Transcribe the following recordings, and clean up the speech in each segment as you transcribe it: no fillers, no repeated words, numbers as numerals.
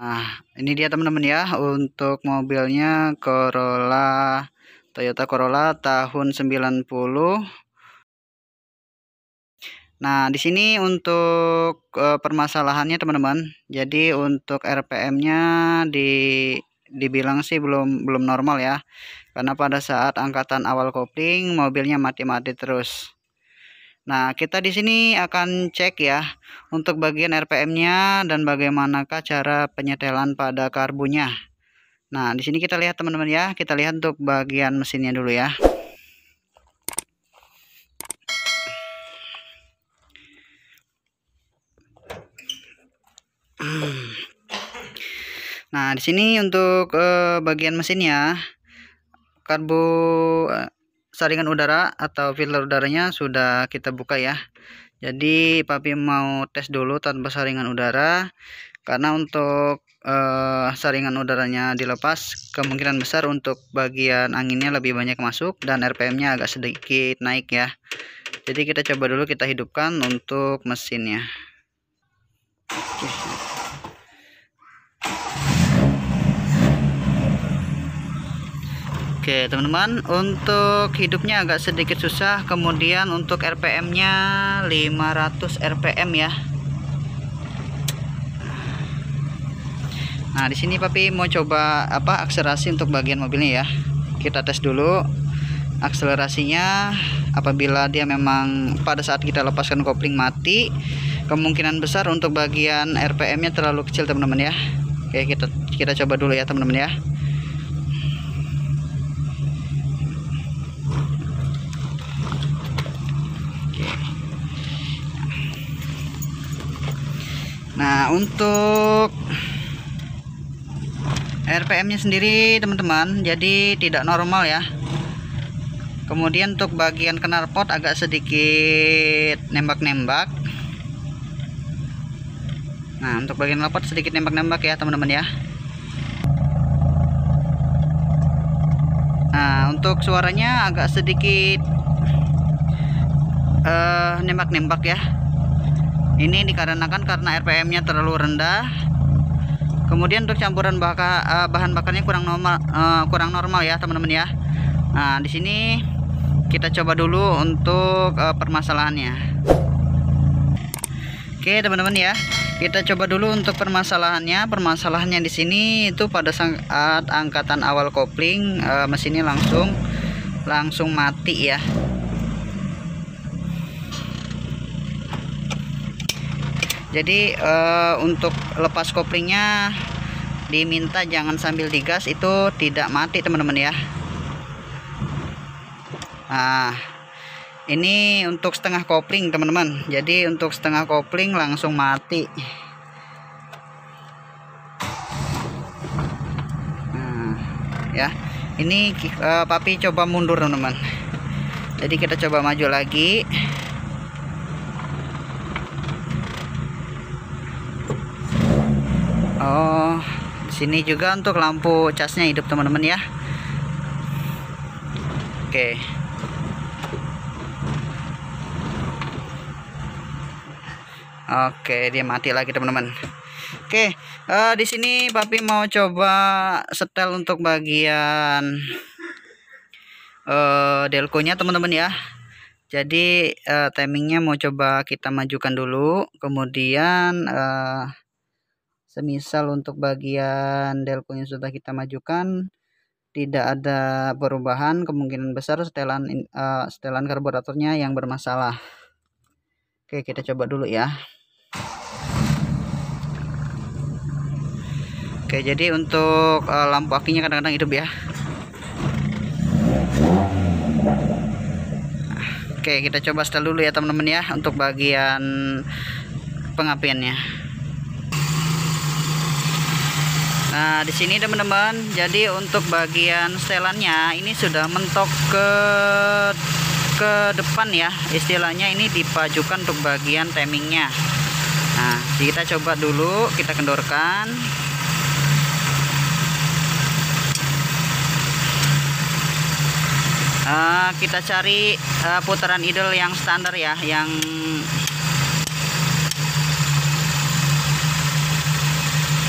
Nah, ini dia teman-teman ya, untuk mobilnya Toyota Corolla tahun 90. Nah, di sini untuk permasalahannya teman-teman. Jadi untuk RPM-nya dibilang sih belum normal ya. Karena pada saat angkatan awal kopling mobilnya mati-mati terus. Nah, kita di sini akan cek ya untuk bagian RPM-nya dan bagaimanakah cara penyetelan pada karbunya. Nah, di sini kita lihat teman-teman ya. Kita lihat untuk bagian mesinnya dulu ya. Nah, di sini untuk bagian mesinnya, karbu saringan udara atau filter udaranya sudah kita buka ya. Jadi papi mau tes dulu tanpa saringan udara, karena untuk saringan udaranya dilepas, kemungkinan besar untuk bagian anginnya lebih banyak masuk dan RPM-nya agak sedikit naik ya. Jadi kita coba dulu, kita hidupkan untuk mesinnya. Oke teman-teman, untuk hidupnya agak sedikit susah. Kemudian untuk RPM-nya 500 RPM ya. Nah, di sini papi mau coba akselerasi untuk bagian mobilnya ya. Kita tes dulu akselerasinya. Apabila dia memang pada saat kita lepaskan kopling mati, kemungkinan besar untuk bagian RPM-nya terlalu kecil teman-teman ya. Oke, kita coba dulu ya teman-teman ya. Nah, untuk RPM-nya sendiri teman-teman, jadi tidak normal ya. Kemudian untuk bagian knalpot agak sedikit nembak-nembak. Nah, untuk bagian knalpot sedikit nembak-nembak ya teman-teman ya. Nah, untuk suaranya agak sedikit nembak-nembak ya. Ini dikarenakan karena RPM-nya terlalu rendah. Kemudian untuk campuran bahan bakarnya kurang normal ya teman-teman ya. Nah, di sini kita coba dulu untuk permasalahannya. Oke teman-teman ya, kita coba dulu untuk permasalahannya. Permasalahannya di sini itu pada saat angkatan awal kopling mesinnya langsung mati ya. Jadi untuk lepas koplingnya diminta jangan sambil digas, itu tidak mati teman-teman ya. Nah, ini untuk setengah kopling teman-teman. Jadi untuk setengah kopling langsung mati. Nah, ya. Ini papi coba mundur teman-teman. Jadi kita coba maju lagi. Oh, di sini juga untuk lampu casnya hidup teman-teman ya. Oke. Oke, dia mati lagi teman-teman. Oke, di sini papi mau coba setel untuk bagian delconya teman-teman ya. Jadi timingnya mau coba kita majukan dulu. Kemudian semisal untuk bagian delconya sudah kita majukan, tidak ada perubahan, kemungkinan besar setelan karburatornya yang bermasalah. Oke, kita coba dulu ya. Oke, jadi untuk lampu akinya kadang-kadang hidup ya. Oke, kita coba setel dulu ya teman-teman ya untuk bagian pengapiannya. Nah, di sini teman-teman, jadi untuk bagian setelannya ini sudah mentok ke depan ya. Istilahnya ini dipajukan untuk bagian timingnya. Nah, kita coba dulu, kita kendorkan. Kita cari putaran idle yang standar ya,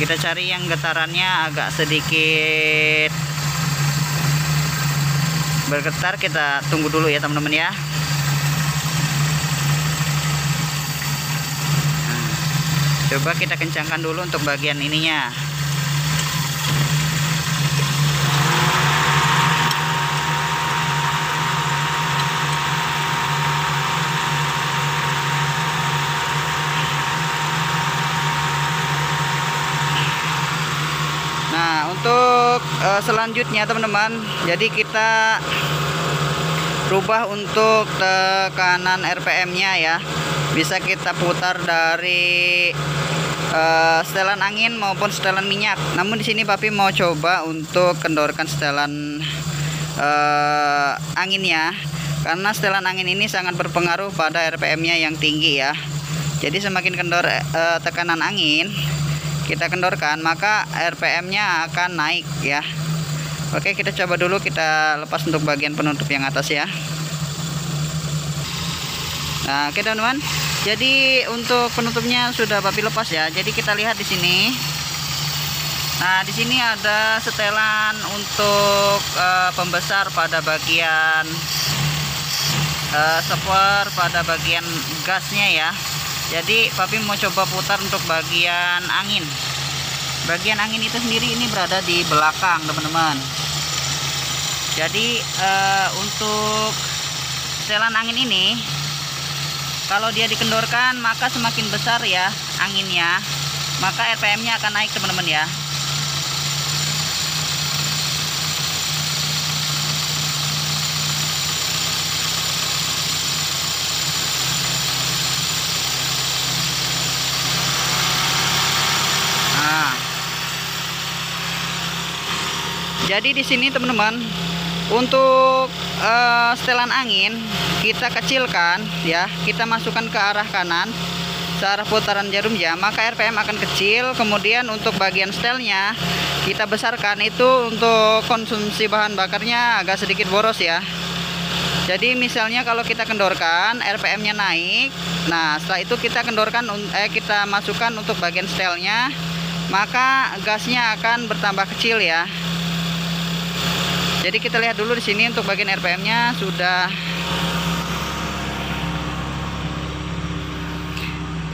Kita cari yang getarannya agak sedikit bergetar, kita tunggu dulu ya teman-teman ya. Coba kita kencangkan dulu untuk bagian ininya. Nah, untuk selanjutnya teman-teman, jadi kita rubah untuk tekanan RPM-nya ya. Bisa kita putar dari setelan angin maupun setelan minyak. Namun di sini Papi mau coba untuk kendorkan setelan anginnya, karena setelan angin ini sangat berpengaruh pada RPM-nya yang tinggi ya. Jadi semakin kendor tekanan angin kita kendorkan, maka RPM-nya akan naik ya. Oke, kita coba dulu, kita lepas untuk bagian penutup yang atas ya. Nah, oke teman-teman. Jadi untuk penutupnya sudah Papi lepas ya. Jadi kita lihat di sini. Nah, di sini ada setelan untuk pembesar pada bagian stopper pada bagian gasnya ya. Jadi Papi mau coba putar untuk bagian angin. Bagian angin itu sendiri ini berada di belakang teman-teman. Jadi untuk setelan angin ini, kalau dia dikendorkan maka semakin besar ya anginnya, maka RPM-nya akan naik teman-teman ya. Jadi di sini teman-teman, untuk setelan angin kita kecilkan ya, kita masukkan ke arah kanan searah putaran jarum jam, maka RPM akan kecil. Kemudian untuk bagian setelnya kita besarkan, itu untuk konsumsi bahan bakarnya agak sedikit boros ya. Jadi misalnya kalau kita kendorkan RPM-nya naik, nah setelah itu kita kendorkan kita masukkan untuk bagian setelnya, maka gasnya akan bertambah kecil ya. Jadi kita lihat dulu di sini untuk bagian RPM-nya sudah.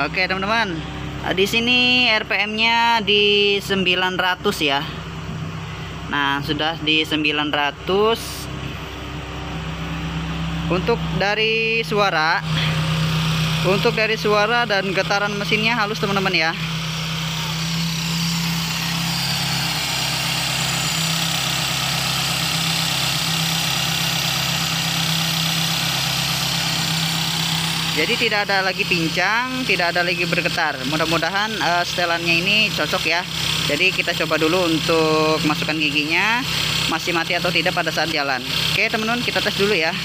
Oke teman-teman, di sini RPM-nya di 900 ya. Nah, sudah di 900. Untuk dari suara dan getaran mesinnya halus teman-teman ya. Jadi tidak ada lagi pincang, tidak ada lagi bergetar. Mudah-mudahan setelannya ini cocok ya. Jadi kita coba dulu untuk masukkan giginya, masih mati atau tidak pada saat jalan. Oke teman-teman, kita tes dulu ya.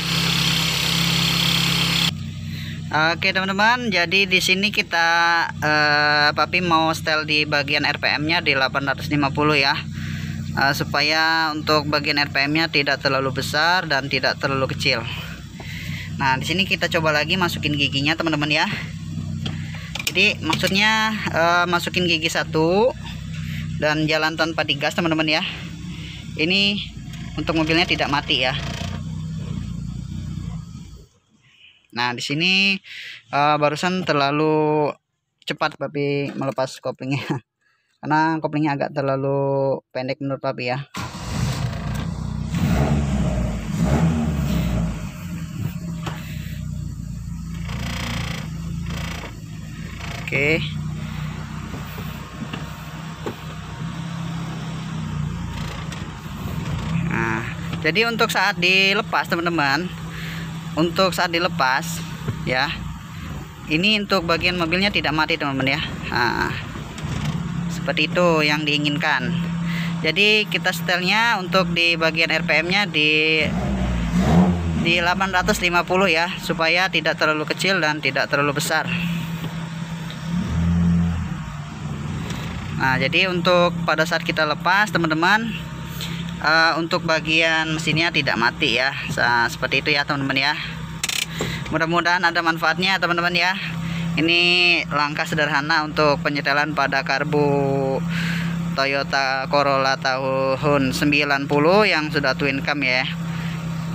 Oke teman-teman, jadi di sini kita Papi mau setel di bagian RPM-nya di 850 ya. Supaya untuk bagian RPM-nya tidak terlalu besar dan tidak terlalu kecil. Nah, di sini kita coba lagi masukin giginya teman-teman ya. Jadi maksudnya masukin gigi 1 dan jalan tanpa digas teman-teman ya. Ini untuk mobilnya tidak mati ya. Nah, di sini barusan terlalu cepat Papi melepas koplingnya. Karena koplingnya agak terlalu pendek menurut Papi ya. Oke. Nah, jadi untuk saat dilepas teman-teman, untuk saat dilepas ya, ini untuk bagian mobilnya tidak mati teman-teman ya. Nah, seperti itu yang diinginkan. Jadi kita setelnya untuk di bagian RPM-nya di 850 ya, supaya tidak terlalu kecil dan tidak terlalu besar. Nah, jadi untuk pada saat kita lepas teman-teman, untuk bagian mesinnya tidak mati ya. Seperti itu ya teman-teman ya. Mudah-mudahan ada manfaatnya teman-teman ya. Ini langkah sederhana untuk penyetelan pada karbu Toyota Corolla tahun 90 yang sudah twin cam ya.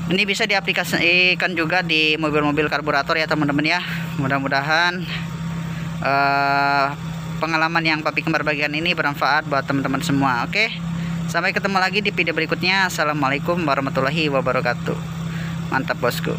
Ini bisa diaplikasikan juga di mobil-mobil karburator ya teman-teman ya. Mudah-mudahan pengalaman yang Papi Kembar bagikan ini bermanfaat buat teman-teman semua. Oke, sampai ketemu lagi di video berikutnya. Assalamualaikum warahmatullahi wabarakatuh. Mantap bosku.